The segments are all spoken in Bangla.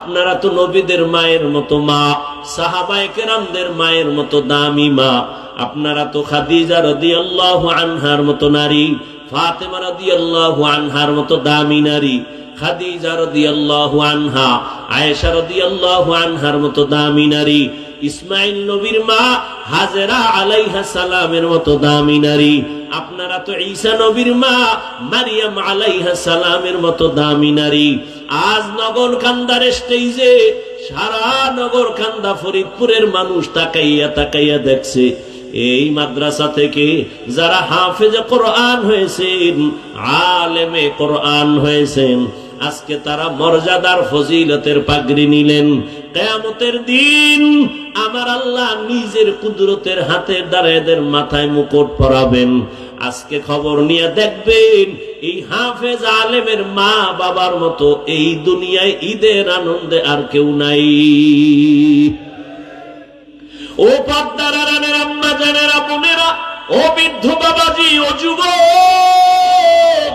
আপনারা তো নবীদের মায়ের মতো মা, সাহাবায়ে কেরামদের মায়ের মতো দামি মা। আপনারা তো খাদিজা রাদিয়াল্লাহু আনহার মতো নারী, ফাতেমা রাদিয়াল্লাহু আনহার মতো দামি নারী, খাদিজা রাদিয়াল্লাহু আনহা, আয়েশা রাদিয়াল্লাহু আনহার মতো দামি নারী, ইসমাইল নবীর মা হাজেরা আলাইহা সালামের মতো দামি নারী। আপনারা তো ঈসা নবীর মা মারিয়াম আলাইহা সালামের মতো দামি নারী। আজ নগরকান্দার স্টেজে সারা নগরকান্দা ফরিদপুরের মানুষ তাকাইয়া তাকাইয়া দেখছে এই মাদ্রাসা থেকে যারা হাফেজে কোরআন হয়েছেন, আলেমে কোরআন হয়েছেন, আজকে তারা মর্যাদার ফজিলতের পাগড়ি নিলেন। কিয়ামতের দিন আমার আল্লাহ নিজের কুদরতের হাতের দ্বারা এদের মাথায় মুকুট পরাবেন। আজকে খবর নিয়ে দেখবেন এই হাফেজ আলেমের মা বাবার মতো এই দুনিয়ায় ঈদের আনন্দে আর কেউ নাই। ও পর্দার আড়ালের আম্মা জানেরা, বোনেরা, ও বৃদ্ধ বাবাজি, ও যুবক,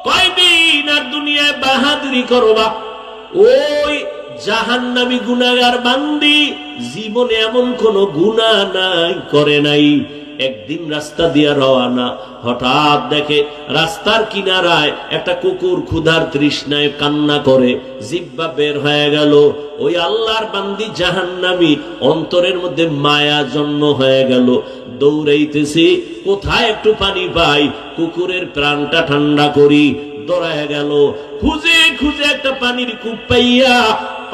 কয়দিন আর দুনিয়ায় বাহাদুরি করবা? ওই জাহান্নামী গুনাহগার বান্দি জীবনে এমন কোন গুনাহ নাই করে নাই। একদিন রাস্তা দিয়া রওয়ানা, হঠাৎ দেখে রাস্তার কিনারায় একটা কুকুর ক্ষুধার তৃষ্ণায় কান্না করে, জিহ্বা বের হয়ে গেল। ওই আল্লাহর বান্দি জাহান্নামী অন্তরের মধ্যে মায়া জন্ম হয়ে গেল। দৌড়াইতেছি, কোথায় একটু পানি পাই, কুকুরের প্রাণটা ঠান্ডা করি। দৌড়ায় গেল, খুঁজে খুঁজে একটা পানির কূপ পাইয়া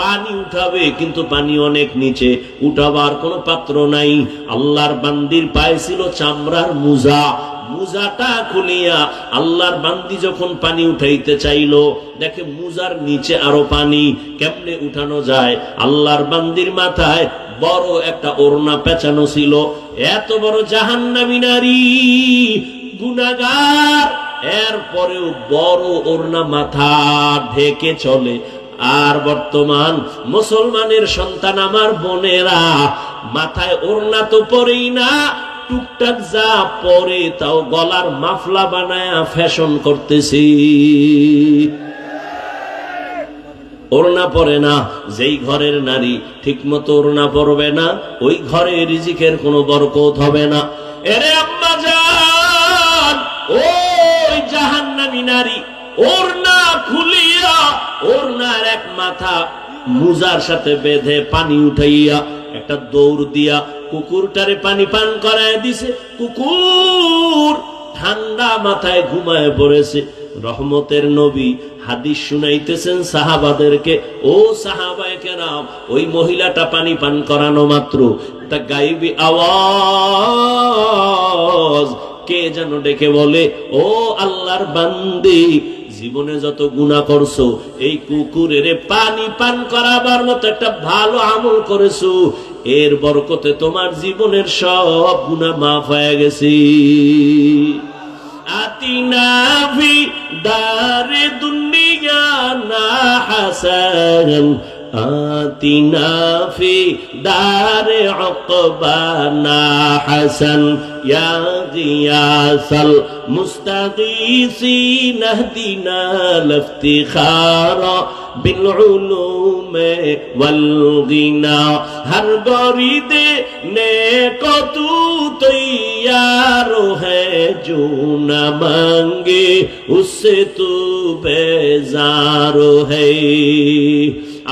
পানি উঠাবে, কিন্তু পানি অনেক নিচে, উঠাবার কোনো পাত্র নাই। আল্লাহর বান্দির পায়ে ছিল চামড়ার মুজা। মুজাটা খুলিয়া আল্লাহর বান্দি যখন পানি উঠাইতে চাইলো, দেখে মুজার নিচে আরো পানি, কেমনে উঠানো যায়? আল্লাহর বান্দির মাথায় বড় একটা ওড়না পেঁচানো ছিল। এত বড় জাহান্নামী নারী, গুনাহগার, এরপরেও বড় ওড়না মাথা ঢেকে চলে। আর বর্তমান মুসলমানের সন্তান আমার বোনেরা মাথায় ওড়না তো পরেই না, টুকটাক যা পরে তাও গলার মাফলা বানায় ফ্যাশন করতেছি। ওড়না পরে না। যেই ঘরের নারী ঠিক মতো ওড়না পরবে না, ওই ঘরে রিজিকের কোনো বরকত হবে না। এরে আম্মা জান, ওই জাহান্নামী নারী ওড়না খুলিয়া ওড়নার এক মাথা মুজার সাথে বেঁধে পানি উঠাইয়া একটা দৌড় দিয়া কুকুরটারে পানি পান করায় দিছে। কুকুর ঠান্ডা মাথায় ঘুমায় পড়েছে। রহমতের নবী হাদিস শুনাইতেছেন সাহাবাদেরকে, ও সাহাবায়ে কেরাম, ওই মহিলাটা পানি পান করানো মাত্র একটা গায়েবী আওয়াজ কে যেন ডেকে বলে, ও আল্লাহর বান্দি, জীবনে যত গুনাহ করছো, এই কুকুরের পানি পান করাবার মতো একটা ভালো আমল করেছো, এর বরকতে তোমার জীবনের সব গুনাহ মাফ হয়ে গেছে। আতিনা ফি দারে দুনিয়া না হাসান, আতিনা ফি দারে উকবানা হাসান, ইয়া গিয়াসাল মুস্তাগীসিন ইহদিনা লিফতিখারা বিল উলুমে ওয়াল গিনা। হর গরিদে নেকো তু তৈয়ার হ্যায়, जो न मांगे उससे तू बेजार है।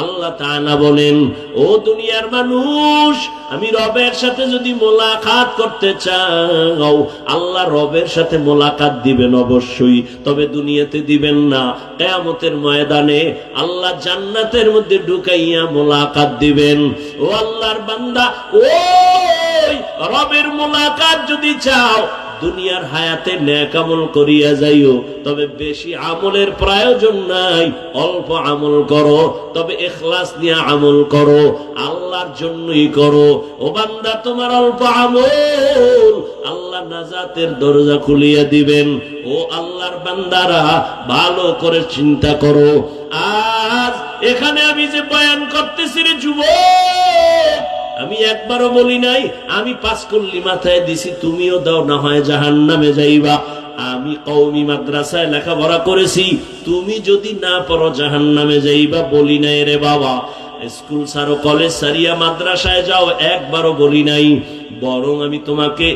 আল্লাহ তাআলা বলেন, ও দুনিয়ার মানুষ, আমি রবের সাথে যদি মোলাকাত করতে চাও, আল্লাহ রবের সাথে মোলাকাত দিবেন অবশ্যই, তবে দুনিয়াতে দিবেন না। কিয়ামতের ময়দানে আল্লাহ জান্নাতের মধ্যে ঢুকাইয়া মোলাকাত দিবেন। ও আল্লাহর বান্দা, ওই রবের মোলাকাত যদি চাও, দুনিয়ার হায়াতে নেক আমল করিয়া যাইও, তবে বেশি আমলের প্রয়োজন নাই, অল্প আমল করো, তবে ইখলাস নিয়ে আমল করো, আল্লাহর জন্যই করো। ও বান্দা, তোমার অল্প আমল আল্লাহ নাজাতের দরজা খুলিয়া দিবেন। ও আল্লাহর বান্দারা, ভালো করে চিন্তা করো। আজ এখানে আমি যে বয়ান করতেছি রে যুবক, আমি একবারও বলি নাই আমি 5 কল্লি মাথায় দিছি, তুমিও দাও, না হয় জাহান্নামে যাইবা। আমি কওমি মাদ্রাসায় লেখাপড়া করেছি, তুমি যদি না পড়ো জাহান্নামে যাইবা বলি নাই রে বাবা। স্কুল ছাড়ো, কলেজ ছাড়িয়া মাদ্রাসায় যাও, একবারও বলি নাই। বরং আমি তোমাকে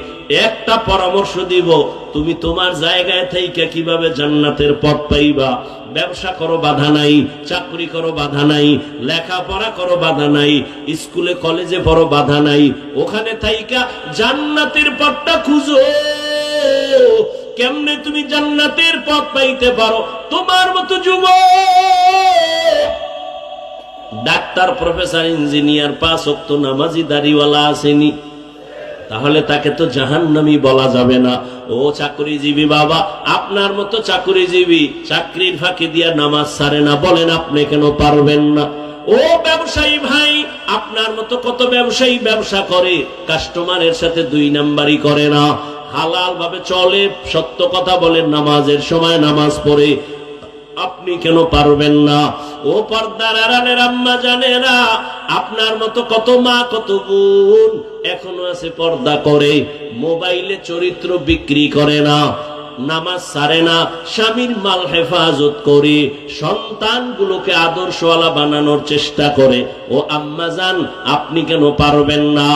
একটা পরামর্শ দিব, তুমি তোমার জায়গায় থেকে কিভাবে জান্নাতের পথ পাইবা। ব্যবসা করো, বাধা নাই। চাকরি করো, বাধা নাই। লেখাপড়া করো, বাধা নাই। স্কুলে কলেজে পড়ো, বাধা নাই। ওখানে থাইকা জান্নাতের পথটা খুঁজো। কেমনে তুমি জান্নাতের পথ পাইতে পারো? তোমার মতো যুবক, ডাক্তার, প্রফেসর, ইঞ্জিনিয়ার, 5 ওয়াক্ত নামাজি, দাড়িওয়ালা আসেনি, তাহলে তাকে তো জাহান্নামী বলা যাবে না। ও চাকরিজীবী বাবা, আপনার মতো চাকরিজীবী চাকরির ফাঁকি দিয়া নামাজ ছাড়ে না, বলেন আপনি কেন পারবেন না? ও ব্যবসায়ী ভাই, আপনার মতো কত ব্যবসায়ী ব্যবসা করে, কাস্টমারের সাথে 2 নাম্বারি করে না, হালাল ভাবে চলে, সত্য কথা বলেন, নামাজের সময় নামাজ পড়ে, আপনি কেন পারবেন না? ও পর্দার আড়ালের আম্মা জানেরা, আপনার মতো কত মা, কত বোন এখনো আছে পর্দা করে, মোবাইলে চরিত্র বিক্রি করে না, নামাজ ছাড়ে না, স্বামীর মাল হেফাজত করে, সন্তানগুলোকে আদর্শওয়ালা বানানোর চেষ্টা করে। ও আম্মা জান, আপনি কেন পারবেন না?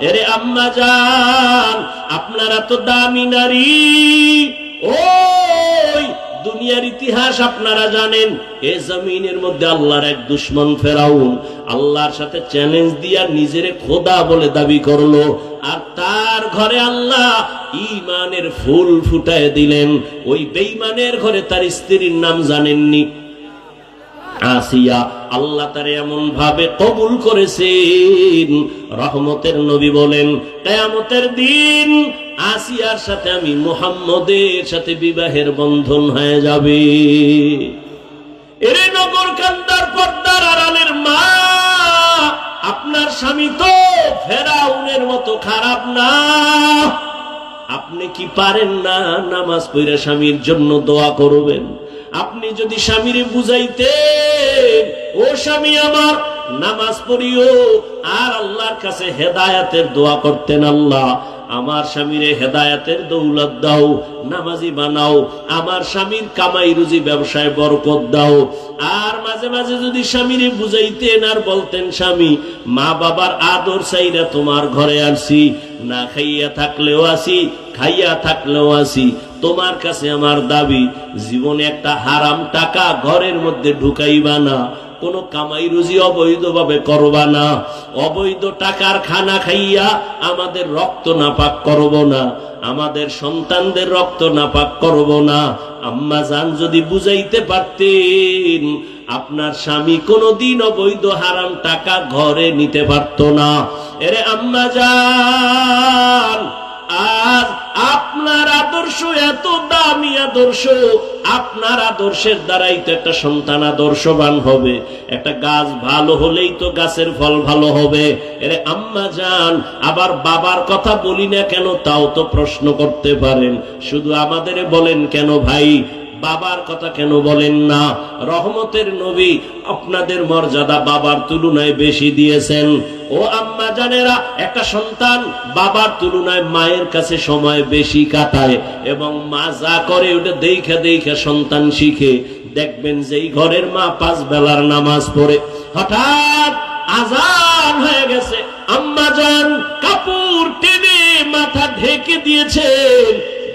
এরে আম্মা জান, আপনারা তো দামি নারী। ওই দুনিয়ার ইতিহাস আপনারা জানেন, এ জমিনের মধ্যে আল্লাহর এক দুশমন ফেরাউন আল্লাহর সাথে চ্যালেঞ্জ দিয়া নিজেরে খোদা বলে দাবি করলো, আর তার ঘরে আল্লাহ ঈমানের ফুল ফুটায় দিলেন। ওই বেঈমানের ঘরে তার স্ত্রীর নাম জানেননি? আসিয়া। আল্লাহ তারে এমন ভাবে কবুল করেছেন, রহমতের নবী বলেন, কিয়ামতের দিন আসিয়ার সাথে আমি মুহাম্মদের সাথে বিবাহের বন্ধন হয়ে যাবে। এরে নগর কান্দার পর্দার আড়ালের মা, আপনার স্বামী তো ফেরাউনের মতো খারাপ না। আপনি কি পারেন না নামাজ পড়ে স্বামীর জন্য দোয়া করবেন? আপনি যদি স্বামীরে বুঝাইতেন, ও স্বামী আমার, নামাজ পড়িও, আর আল্লাহর কাছে হেদায়েতের দোয়া করতেন, আল্লাহ আমার স্বামীরে হেদায়েতের দৌলত দাও, নামাজি বানাও, আমার স্বামীর কামাই রুজি ব্যবসায় বরকত দাও। আর মাঝে মাঝে যদি স্বামীরে বুঝাইতেন আর বলতেন, স্বামী, মা বাবার আদর চাইরা তোমার ঘরে আসি, না খাইয়া থাকলেও আসি, খাইয়া থাকলেও আসি, তোমার কাছে আমার দাবি, জীবনে একটা হারাম টাকা ঘরের মধ্যে ঢুকাইবা না, কোন কামাই রুজি অবৈধভাবে করবা না, অবৈধ টাকার খানা খাইয়া আমাদের রক্ত নাপাক করব না, আমাদের সন্তানদের রক্ত নাপাক করব না। আম্মা জান যদি বুঝাইতে পারতেন, আপনার স্বামী কোনদিন অবৈধ হারাম টাকা ঘরে নিতে পারত না। এরে আম্মা জান, আজ আপনার আদর্শ এত দামি আদর্শ, আপনার আদর্শের দ্বারাই তো একটা সন্তান আদর্শবান হবে, একটা গাছ ভালো হলেই তো গাছের ফল ভালো হবে। এরে আম্মা জান, আবার বাবার কথা বলি না কেন তাও তো প্রশ্ন করতে পারেন। শুধু আমাদের বলেন কেন ভাই, বাবার কথা কেন বলেন না? রহমতের নবী আপনাদের মর্যাদা বাবার তুলনায় বেশি দিয়েছেন। ও আম্মা জানেরা, একটা সন্তান বাবার তুলনায় মায়ের কাছে সময় বেশি কাটায়, এবং মা যা করে ওটা দেখে দেখে সন্তান শিখে। দেখবেন যেই ঘরের মা 5 বেলার নামাজ পড়ে, হঠাৎ আজান হয়ে গেছে, আম্মা জান কাপড় টেনে মাথা ঢেকে দিয়েছেন,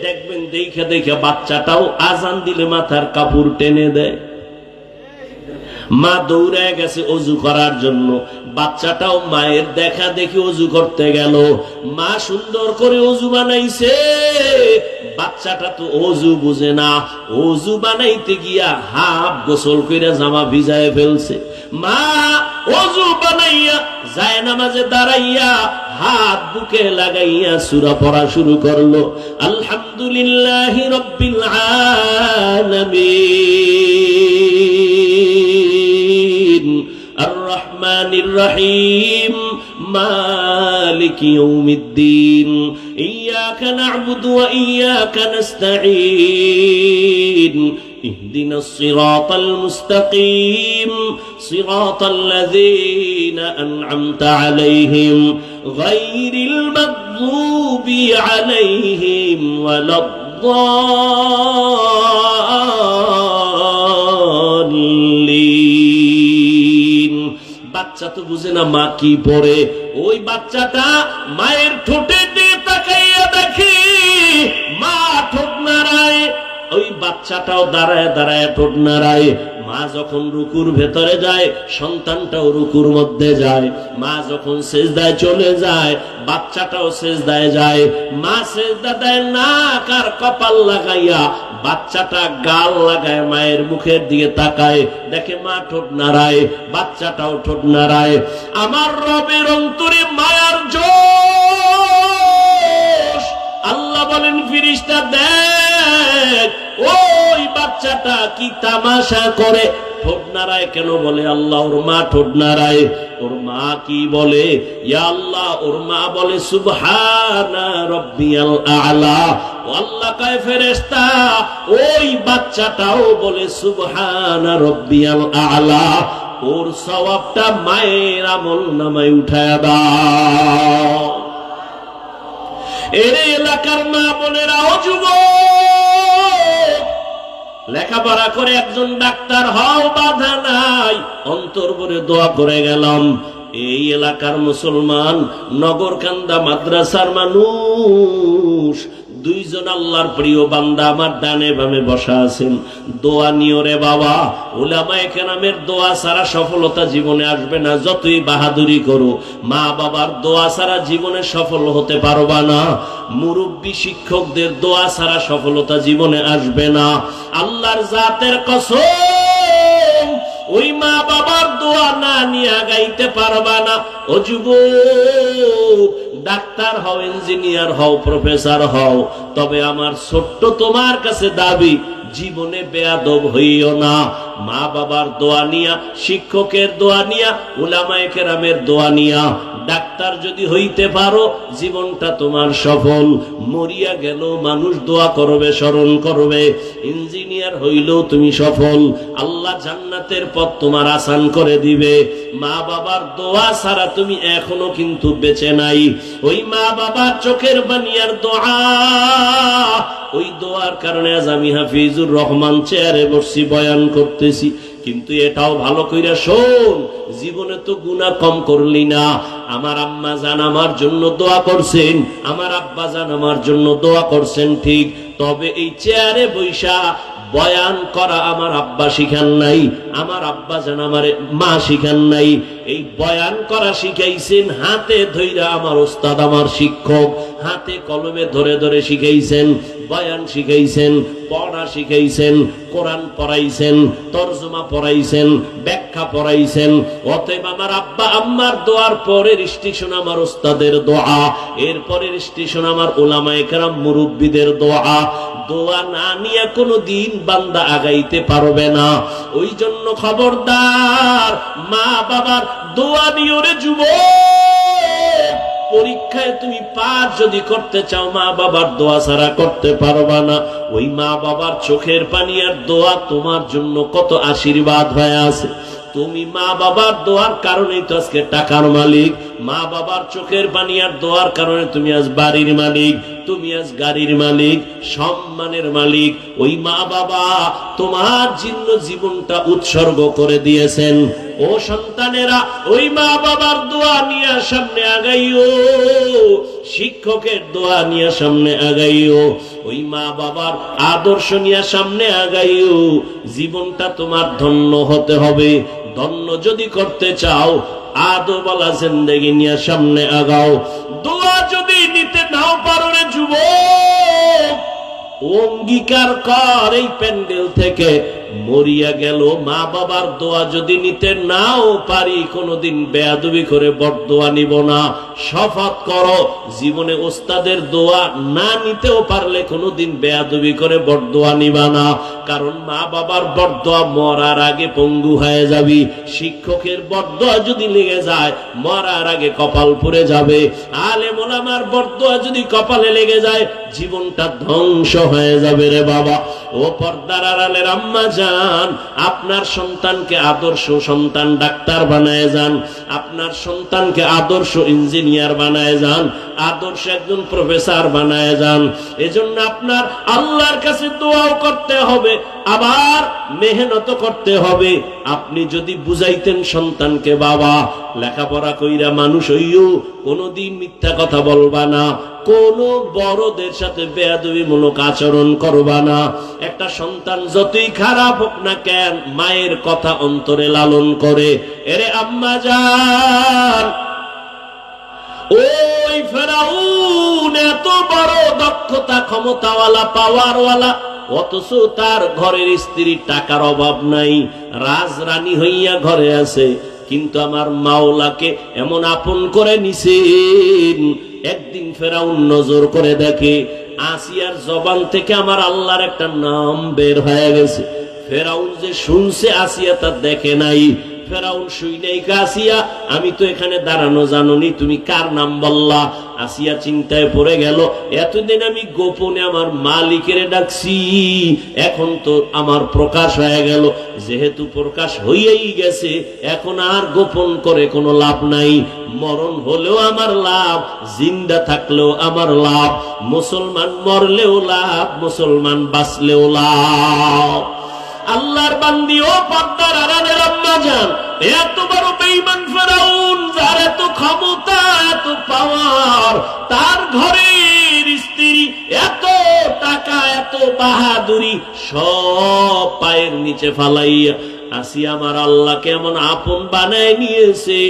দেখবেন দেখে দেখে বাচ্চাটাও আজান দিলে মাথার কাপড় টেনে দেয়। মা দৌড়ে গেছে অজু করার জন্য, বাচ্চাটাও মায়ের দেখা দেখে অজু করতে গেল। মা সুন্দর করে অজু বানাইছে, বাচ্চাটা তো অজু বুঝে না, অজু বানাইতে গিয়া হাফ গোসল করে জামা ভিজায় ফেলছে। মা অজু বানাইয়া যায় নামাজে দাঁড়াইয়া হাত বুকে লাগাইয়া সূরা পড়া শুরু করলো, আলহামদুলিল্লাহি রাব্বিল আলামিন আর রহমানির রহিম মালিকি ইয়াউমিদ্দিন ইয়্যাকা না'বুদু ওয়া ইয়্যাকা নাস্তাঈন اهدنا الصراط المستقيم صراط الذين أنعمت عليهم غير المغضوب عليهم ولا الضالين الضالين বাচ্চা তো বুঝে না মা কি পড়ে। ওই বাচ্চাটা মায়ের ঠোঁটে দিয়ে তাকাইয়া দেখি মা ঠোঁট নাড়ায়, ওই বাচ্চাটাও দাঁড়ায় দাঁড়ায় ঠোঁট নাড়ায়। মা যখন রুকুর ভেতরে যায় সন্তানটাও রুকুর মধ্যে যায়, মা যখন সেজদায় চলে যায় বাচ্চাটাও সেজদায় যায়। মা সেজদা দেয় নাক আর কপাল লাগাইয়া, বাচ্চাটা গাল লাগায় মায়ের মুখের দিকে তাকায়, দেখে মা ঠোঁট নাড়ায়, বাচ্চাটাও ঠোঁট নাড়ায়। আমার রবের অন্তরে মায়ার জোশ। আল্লাহ বলেন ফেরেশতা দেখ ওই বাচ্চাটা কি তামাশা করে, ঠোঁট নাড়ায় কেন? বলে আল্লাহ ওর মা ঠোঁট নাড়ায়। ওর মা কি বলে? ইয়া আল্লাহ, ওর মা বলে সুবহানা রাব্বিয়াল আ'লা। আল্লাহ কয় ফেরেশতা ওই বাচ্চাটাও বলে সুবহানা রাব্বিয়াল আ'লা, ওর সওয়াবটা মায়ের আমল নামায় উঠায়া দাও। এর এলাকার মা বোনেরা ও যুবক, লেখাপড়া করে একজন ডাক্তার হও, বাধা নাই, অন্তর ভরে দোয়া করে গেলাম। এই এলাকার মুসলমান, নগরকান্দা মাদ্রাসার মানুষ, দুইজন আল্লাহর প্রিয় বান্দা আমার ডানে বামে বসা আছেন। দোয়া নিও রে বাবা, উলামায়ে কেরামের দোয়া ছাড়া সফলতা জীবনে আসবে না। যতই বাহাদুরি করো, মা বাবার দোয়া ছাড়া জীবনে সফল হতে পারবা না। মুরব্বী শিক্ষকদের দোয়া ছাড়া সফলতা জীবনে আসবে না। আল্লাহর জাতের কসম, ওই মা বাবার দোয়া না নিয়ে গাইতে পারবা না। ও যুবক, ডাক্তার হও, ইঞ্জিনিয়ার হও, প্রফেসর হও, তবে আমার ছোট্ট তোমার কাছে দাবি, জীবনে বেয়াদব হইও না। মা বাবার দোয়া নিয়া, শিক্ষকের দোয়া নিয়া, উলামায়ে কেরামের দোয়া নিয়া ডাক্তার যদি হইতে পারো, জীবনটা তোমার সফল। মরিয়া গেল মানুষ দোয়া করবে, স্মরণ করবে। ইঞ্জিনিয়ার হইলেও তুমি সফল, আল্লাহ জান্নাতের পথ তোমার আসান করে দিবে। মা বাবার দোয়া ছাড়া তুমি এখনো কিন্তু বেঁচে নাই। ওই মা বাবার চোখের বানিয়ার দোয়া, ওই দোয়ার কারণে আজ আমি হাফিজুর রহমান চেয়ারে বসছি, বয়ান করতেছি। কিন্তু এটাও ভালো কইরা শোন, জীবনে তো গুনাহ কম করলি না। আমার আম্মা জান আমার জন্য দোয়া করছেন, আমার আব্বা জান আমার জন্য দোয়া করছেন, ঠিক। তবে এই চেয়ারে বৈশা বয়ান করা আমার আব্বা শিখান নাই, আমার আব্বা জান আমার মা শিখান নাই। এই বয়ান করা শিখাইছেন হাতে ধইরা আমার ওস্তাদ, আমার শিক্ষক, হাতে কলমে ধরে ধরে শিখাইছেন। বয়ান শিখাইছেন, পড়া শিখাইছেন, কোরআন পড়াইছেন, তরজমা পড়াইছেন, ব্যাখ্যা পড়াইছেন। অতএব আমার আব্বা আম্মার দোয়ার পরের স্টেশন আমার ওস্তাদের দোয়া, এরপরের স্টেশন আমার উলামায়ে কেরাম মুরব্বিদের দোয়া। দোয়া না নিয়ে কোনো দিন বান্দা আগাইতে পারবে না। ওই জন্য খবরদার, মা বাবার দোয়া নিও রে যুবক। পরীক্ষায় তুমি পাস যদি করতে চাও, মা বাবার দোয়া ছাড়া করতে পারবা না। ওই মা বাবার চোখের পানি আর দোয়া তোমার জন্য কত আশীর্বাদ হয়ে আছে। তুমি মা বাবার দোয়ার কারণেই তো আজকে টাকার মালিক। মা বাবার চোখের পানি আর দোয়ার কারণে তুমি আজ বাড়ির মালিক, তুমি আজ গাড়ির মালিক, সম্মানের মালিক। ওই মা বাবা তোমার জন্য জীবনটা উৎসর্গ করে দিয়েছেন। ও সন্তানেরা, ওই মা বাবার দোয়া নিয়ে সামনে আগাইও, শিক্ষকের দোয়া নিয়ে সামনে আগাইও, ওই মা বাবার আদর্শ নিয়ে সামনে আগাইও। জীবনটা তোমার ধন্য হতে হবে। ধন্য যদি করতে চাও, আদবওয়ালা জিন্দেগি নিয়ে সামনে আগাও। দোয়া যদি নিতে নাও পারো রে যুবক, অঙ্গীকার কর এই প্যান্ডেল থেকে মরিয়া গেল মা বাবার দোয়া যদি নিতে নাও পারি, কোনোদিন বেয়াদবি করে বরদোয়া নিব না। শপথ করো জীবনে ওস্তাদের দোয়া না নিতেও পারলে কোনোদিন বেয়াদবি করে বরদোয়া নিবা না। কারণ মা বাবার বরদোয়া মরার আগে পঙ্গু হয়ে যাবি, শিক্ষকের বরদোয়া যদি লেগে যায় মরার আগে কপাল পুড়ে যাবে, আলেম ওলামার বরদোয়া যদি কপালে লেগে যায় জীবনটা ধ্বংস হয়ে যাবে রে বাবা। ও পর্দার আড়ালের আম্মা জান, আপনার সন্তানকে আদর্শ সন্তান ডাক্তার বানায় যান, আপনার সন্তানকে আদর্শ ইঞ্জিনিয়ার বানায় যান, আদর্শ একজন প্রফেসর বানায় যান। এজন্য আপনার আল্লাহর কাছে দোয়াও করতে হবে, আবার মেহনত করতে হবে। আপনি যদি বুঝাইতেন সন্তানকে, বাবা লেখাপড়া কইরা মানুষ হইও, কোনদিন মিথ্যা কথা বলবা না, কোন বড়দের সাথে বেয়াদবিমূলক আচরণ করবা না। একটা সন্তান যতই খারাপ হোক না কেন, মায়ের কথা অন্তরে লালন করে। এরে আম্মা জান, ওই ফেরাউন এত বড় দক্ষতা, ক্ষমতাওয়ালা, পাওয়ারওয়ালা, অথচ তার ঘরের স্ত্রীর টাকার অভাব নাই, রাজরানী হইয়া ঘরে আছে। কিন্তু আমার মাওলাকে এমন আপন করে নিছেন। একদিন ফেরাউন নজর করে দেখে আসিয়ার জবান থেকে আমার আল্লাহর একটা নাম বের হয়ে গেছে। ফেরাউন যে শুনছে, আসিয়া তা দেখে নাই। ফেরাউন শুই নাই, আসিয়া আমি তো এখানে দাঁড়ানো জানোনি, তুমি কার নাম বললা? আসিয়া চিন্তায় পড়ে গেল, এতদিন আমি গোপনে আমার মালিকের ডাকছি, এখন তো আমার প্রকাশ হয়ে গেল। যেহেতু প্রকাশ হইয়াই গেছে, এখন আর গোপন করে কোনো লাভ নাই। মরণ হলেও আমার লাভ, জিন্দা থাকলেও আমার লাভ। মুসলমান মরলেও লাভ, মুসলমান বাঁচলেও লাভ। আল্লাহর বান্দি ও পর্দার আড়ালের আম্মা জান, এত বড় বেঈমান ফেরাউন, যার এত ক্ষমতা, এত পাওয়ার, তার ঘরের স্ত্রী, এত টাকা, এত বাহাদুরি, সব পায়ের নিচে ফালাইয়া আসিয়া আমার আল্লাহ কেমন আপন বানায় নিয়েছে।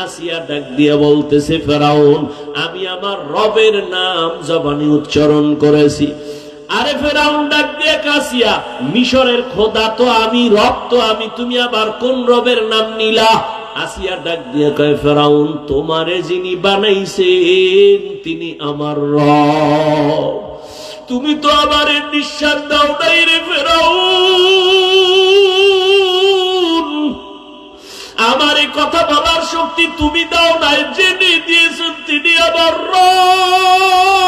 আসিয়া ডাক দিয়া বলতেছে, ফেরাউন আমি আমার রবের নাম জবানে উচ্চারণ করেছি। আরে ফেরাউন ডাক দিয়ে, কাসিয়া মিশরের খোদা তো আমি, রব তো আমি, তুমি আবার কোন রবের নাম নিলা? আসিয়া ডাক দিয়ে কয়, ফেরাউন তোমারে যিনি বানাইছেন তিনি আমার রব, তুমি তো আবার নিঃশ্বাস দাও নাই রে ফেরাউন, আমার এই কথা বলার শক্তি তুমি দাও নাই, যিনি দিয়েছেন তিনি আমার রব,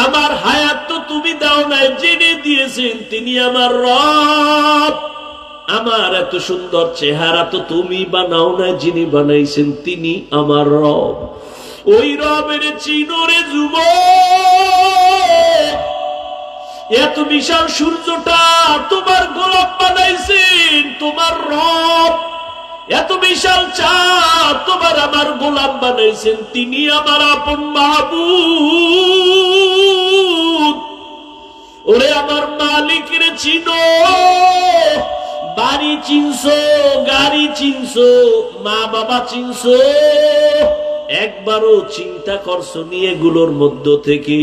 আমার হায়াত তো তুমি দাও নাই, যিনি দিয়েছেন তিনি আমার রব, আমার এত সুন্দর চেহারা তো তুমি বানাও নাই, যিনি বানাইছেন তিনি আমার রব। ওই রবের চিনোরে যুবক, এত বিশাল সূর্যটা তোমার গোলাপ বানাইছেন তোমার রব, এত বিশাল চাঁদ তোমার আমার গোলাপ বানাইছেন তিনি আমার আপন মাবুদ। ওরে আমার মালিকের চিনো, বাড়ি চিনছো, গাড়ি চিনছো, মা বাবা চিনছো, একবারও চিন্তা করছো নিয়ে এগুলোর মধ্য থেকে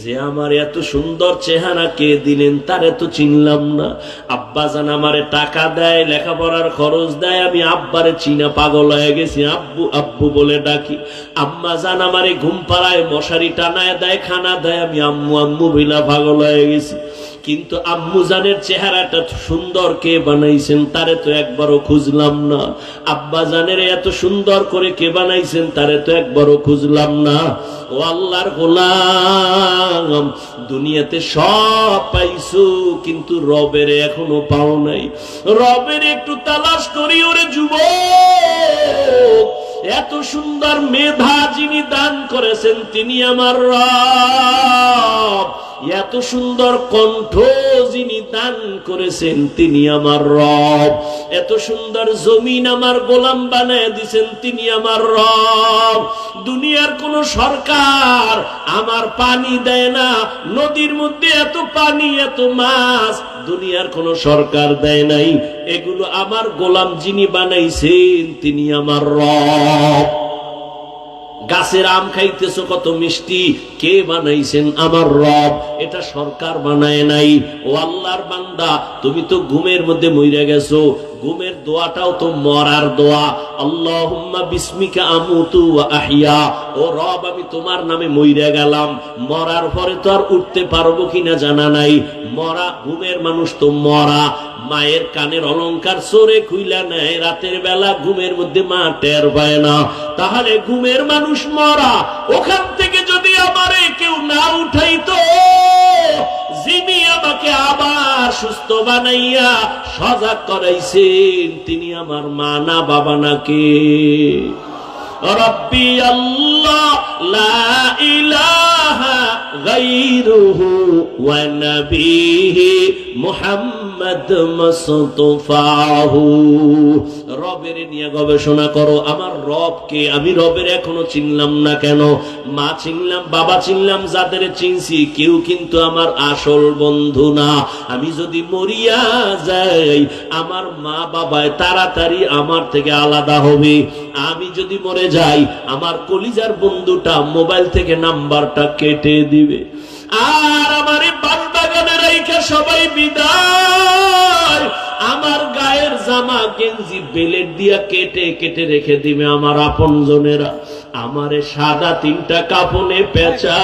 যে আমার এত সুন্দর চেহারা কে দিলেন, তারে তো চিনলাম না। আব্বা জান আমারে টাকা দেয়, লেখাপড়ার খরচ দেয়, আমি আব্বারে চিনা পাগল হয়ে গেছি, আব্বু আব্বু বলে ডাকি। আম্মা জান আমারে ঘুম পাড়ায়, মশারি টানায় দেয়, খানা দেয়, আমি আম্মু আম্মু ভিলা পাগল হয়ে গেছি। কিন্তু আম্মু জানের চেহারাটা সুন্দর কে বানাইছেন তারে তো একবারও খুঁজলাম না। আব্বা জানের এত সুন্দর করে কে বানাইছেন তারে তো একবারও খুঁজলাম না। ও আল্লাহর গোলাম, দুনিয়াতে সব পাইছো কিন্তু রবের এখনো পাও নাই। রবের একটু তালাশ করি ওরে যুবক। এত সুন্দর মেধা যিনি দান করেছেন তিনি আমার রব। এত সুন্দর কণ্ঠ যিনি দান করেছেন তিনি আমার রব। এত সুন্দর জমিন আমার গোলাম বানায় দিয়েছেন তিনি আমার রব। দুনিয়ার কোন সরকার আমার পানি দেয় না, নদীর মধ্যে এত পানি এত মাছ দুনিয়ার কোন সরকার দেয় নাই। এগুলো আমার গোলাম যিনি বানাইছেন তিনি আমার রব। গাছের আম খাইতেছো কত মিষ্টি, কে বানাইছেন? আমার রব। এটা সরকার বানায় নাই। ও আল্লাহর বান্দা, তুমি তো ঘুমের মধ্যে মইরা গেছো। ঘুমের দোয়াটাও তো মরার দোয়া। আল্লাহুম্মা বিসমিকা আমুতু ওয়া আহইয়া। ও রব, আমি তোমার নামে মইরা গেলাম, মরার পরে তো আর উঠতে পারবো কিনা জানা নাই। মরা, ঘুমের মানুষ তো মরা। মায়ের কানের অলংকার চোরে খুইলা নেয়, রাতের বেলা ঘুমের মধ্যে মা টের পায় না। তাহলে ঘুমের মানুষ মরা। ওখান থেকে যদি আমারে কেউ না উঠাইতো, যিনি আমাকে আবার সুস্থ বানাইয়া সজাগ করাইছেন তিনি আমার মা না বাবা নাকি? রব্বি আল্লাহ লা ইলাহা গায়রুহু ওয়া নবিহি মুহাম্মদ মুস্তাফাহু। রবের নিয়ে গবেষণা করো, আমার রবকে আমি রবের এখনো চিনলাম না কেন? মা চিনলাম, বাবা চিনলাম, যাদের চিনছি কেউ কিন্তু আমার আসল বন্ধু না। আমি যদি মরিয়া যাই আমার মা বাবায় তাড়াতাড়ি আমার থেকে আলাদা হবে। আমি যদি মরে যাই আমার কলিজার বন্ধুটা মোবাইল থেকে নাম্বারটা কেটে দিবে, আর আমার বান্দাগানে রাইখা সবাই বিদায়। আমার গায়ের জামা গেঞ্জি বেলেট দিয়া কেটে কেটে রেখে দিবে আমার আপনজনেরা। আমারে সাদা 3টা কাফনে পেঁচা